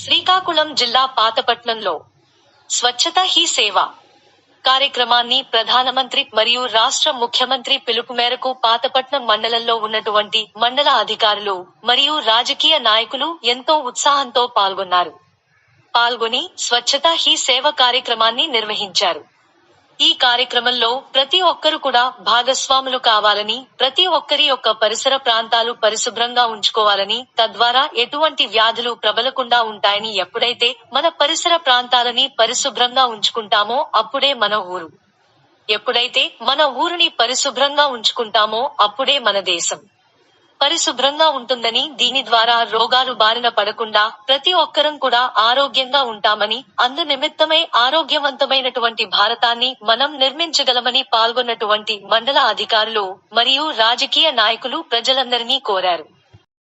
శ్రీకాకుళం జిల్లా పాతపట్నంలో స్వచ్ఛత హీ సేవ కార్యక్రమాన్ని ప్రధానమంత్రి మరియు రాష్ట్ర ముఖ్యమంత్రి పిలుపు మేరకు పాతపట్నం మండలంలో ఉన్నటువంటి మండల అధికారులు మరియు రాజకీయ నాయకులు ఎంతో ఉత్సాహంతో పాల్గొని స్వచ్ఛత హీ సేవ కార్యక్రమాన్ని నిర్వహించారు. ఈ కార్యక్రమంలో ప్రతి ఒక్కరు కూడా భాగస్వాములు కావాలని, ప్రతి ఒక్కరి యొక్క పరిసర ప్రాంతాలు పరిశుభ్రంగా ఉంచుకోవాలని, తద్వారా ఎటువంటి వ్యాధులు ప్రబలకుండా ఉంటాయని. ఎప్పుడైతే మన పరిసర ప్రాంతాలని పరిశుభ్రంగా ఉంచుకుంటామో అప్పుడే ఎప్పుడైతే మన ఊరిని పరిశుభ్రంగా ఉంచుకుంటామో అప్పుడే మన దేశం పరిశుభ్రంగా ఉంటుందని, దీని ద్వారా రోగాలు బారిన పడకుండా ప్రతి ఒక్కరం కూడా ఆరోగ్యంగా ఉంటామని, అందు నిమిత్తమై ఆరోగ్యవంతమైనటువంటి భారతాన్ని మనం నిర్మించగలమని పాల్గొన్నటువంటి మండల అధికారులు మరియు రాజకీయ నాయకులు ప్రజలందరినీ కోరారు.